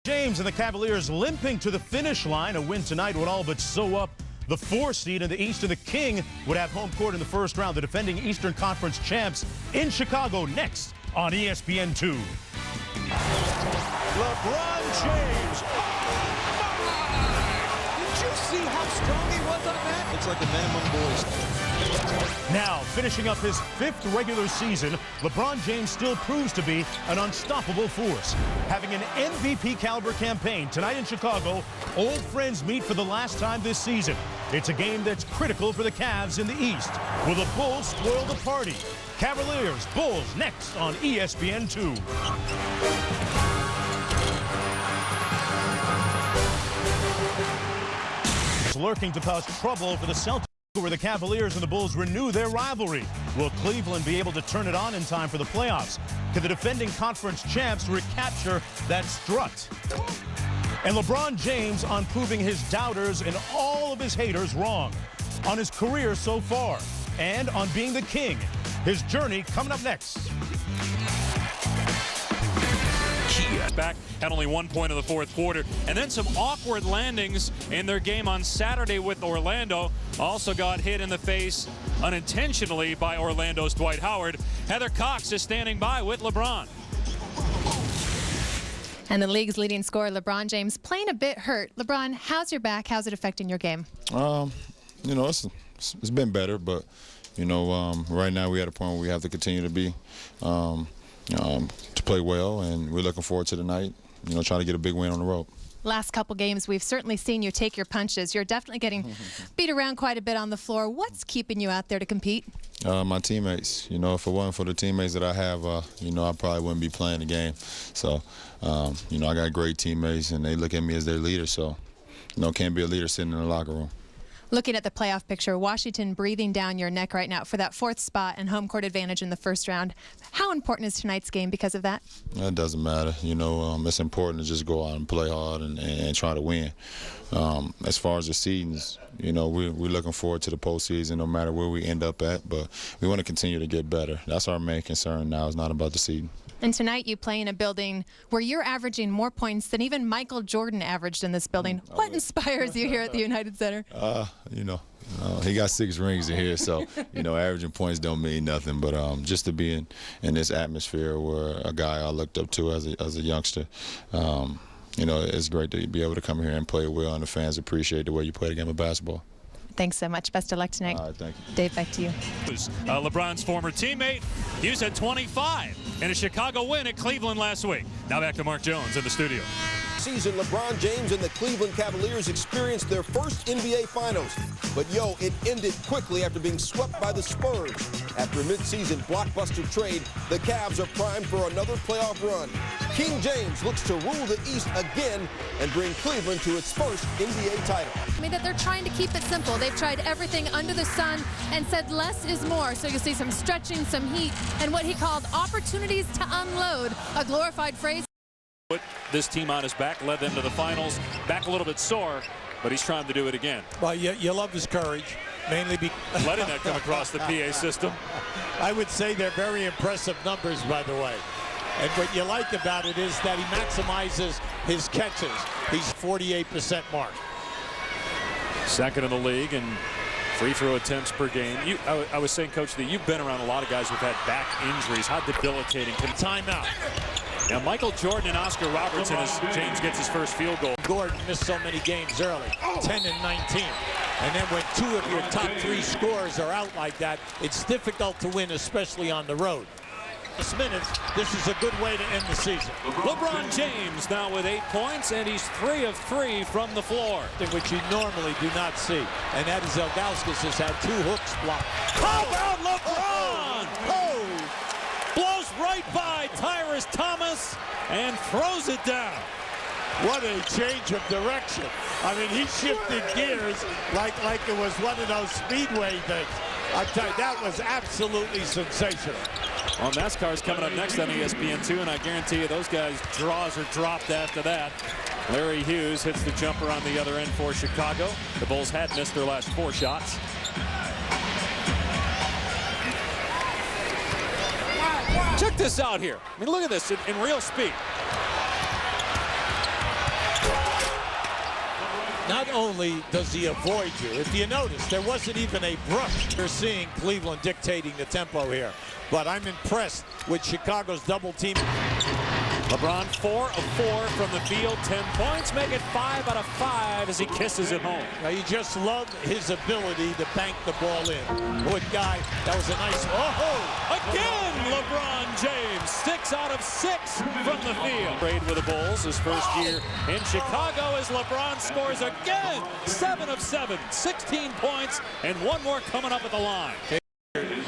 James and the Cavaliers limping to the finish line. A win tonight would all but sew up the 4 seed in the East, and the King would have home court in the first round. The defending Eastern Conference champs in Chicago next on ESPN2. LeBron James. Did you see how strong he was on that? Looks like a man among boys. Now, finishing up his 5th regular season, LeBron James still proves to be an unstoppable force. Having an MVP-caliber campaign tonight in Chicago, old friends meet for the last time this season. It's a game that's critical for the Cavs in the East. Will the Bulls spoil the party? Cavaliers, Bulls next on ESPN2. Lurking to cause trouble for the Celtics, where the Cavaliers and the Bulls renew their rivalry. Will Cleveland be able to turn it on in time for the playoffs? Can the defending conference champs recapture that strut? And LeBron James on proving his doubters and all of his haters wrong. On his career so far and on being the king. His journey coming up next. Back at only 1 point in the 4th quarter, and then some awkward landings in their game on Saturday with Orlando. Also got hit in the face unintentionally by Orlando's Dwight Howard. Heather Cox is standing by with LeBron. And the league's leading scorer, LeBron James, playing a bit hurt. LeBron, how's your back? How's it affecting your game? You know, it's been better, but you know, right now we're at a point where we have to continue to be. To play well, and we're looking forward to the night, you know, trying to get a big win on the road. Last couple games, we've certainly seen you take your punches. You're definitely getting beat around quite a bit on the floor. What's keeping you out there to compete? My teammates. You know, if it wasn't for the teammates that I have, you know, I probably wouldn't be playing the game. So, you know, I got great teammates, and they look at me as their leader. So, you know, can't be a leader sitting in the locker room. Looking at the playoff picture, Washington breathing down your neck right now for that 4th spot and home court advantage in the first round. How important is tonight's game because of that? It doesn't matter. You know, it's important to just go out and play hard and try to win. As far as the seedings, you know, we're looking forward to the postseason no matter where we end up at, but we want to continue to get better. That's our main concern now. It's not about the seeding. And tonight you play in a building where you're averaging more points than even Michael Jordan averaged in this building. What inspires you here at the United Center? You know, he got 6 rings in here, so, you know, averaging points don't mean nothing. But just to be in this atmosphere where a guy I looked up to as a youngster, you know, it's great to be able to come here and play well, and the fans appreciate the way you play the game of basketball. Thanks so much. Best of luck tonight. All right, thank you. Dave, back to you. LeBron's former teammate. Hughes had 25 in a Chicago win at Cleveland last week. Now back to Mark Jones in the studio. Season, LeBron James and the Cleveland Cavaliers experienced their first NBA Finals. But, it ended quickly after being swept by the Spurs. After a midseason blockbuster trade, the Cavs are primed for another playoff run. King James looks to rule the East again and bring Cleveland to its first NBA title. I mean that they're trying to keep it simple. They've tried everything under the sun and said less is more. So you'll see some stretching, some heat, and what he called opportunities to unload, a glorified phrase. Put this team on his back, led them to the finals, back a little bit sore, but he's trying to do it again. Well, you love his courage, mainly because letting that come across the PA system. I would say they're very impressive numbers, by the way. And what you like about it is that he maximizes his catches. He's 48% mark. Second in the league and free throw attempts per game. I was saying, Coach, that you've been around a lot of guys who've had back injuries. How debilitating can timeout? Now, Michael Jordan and Oscar Robertson as James gets his first field goal. Gordon missed so many games early, 10 and 19. And then when 2 of your top 3 scorers are out like that, it's difficult to win, especially on the road. Minutes, this is a good way to end the season. LeBron James now with 8 points, and he's 3 of 3 from the floor. Which you normally do not see. And that is Ilgauskas has had 2 hooks blocked. How about LeBron? Blows right by Tyrus Thomas and throws it down. What a change of direction. I mean, he shifted gears like it was one of those speedway things. I tell you, that was absolutely sensational. Well, NASCAR's coming up next on ESPN2, and I guarantee you those guys' draws are dropped after that. Larry Hughes hits the jumper on the other end for Chicago. The Bulls had missed their last 4 shots. Check this out here. I mean, look at this in real speed. Not only does he avoid you, if you notice, there wasn't even a brush. You're seeing Cleveland dictating the tempo here. But I'm impressed with Chicago's double team. LeBron 4 of 4 from the field, 10 points, make it 5 out of 5 as he kisses it home. Now you just love his ability to bank the ball in. Good guy. That was a nice. Oh! Again, LeBron James 6 out of 6 from the field. Trade with the Bulls his first year in Chicago as LeBron scores again. 7 of 7, 16 points, and one more coming up at the line.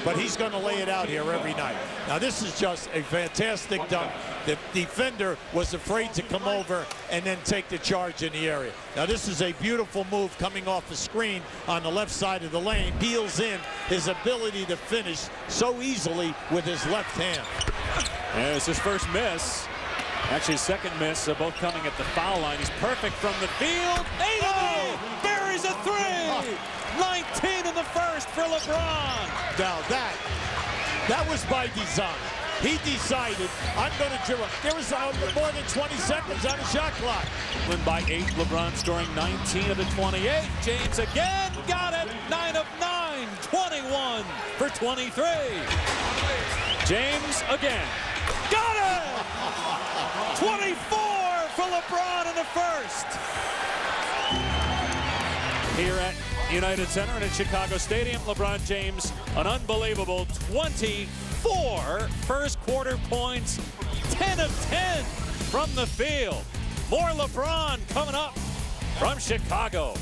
But he's going to lay it out here every night. Now this is just a fantastic dunk. The defender was afraid to come over and then take the charge in the area. Now this is a beautiful move coming off the screen on the left side of the lane. Peels in his ability to finish so easily with his left hand. And it's his first miss. Actually, second miss, both coming at the foul line. He's perfect from the field. Buries a three. 19 in the first for LeBron. Now that was by design. He decided, I'm going to dribble. There was more than 20 seconds on the shot clock. Win by 8. LeBron scoring 19 of the 28. James again got it. 9 of 9. 21 for 23. James again. Got it! 24 for LeBron in the first. Here at United Center and at Chicago Stadium, LeBron James, an unbelievable 24 first quarter points, 10 of 10 from the field. More LeBron coming up from Chicago.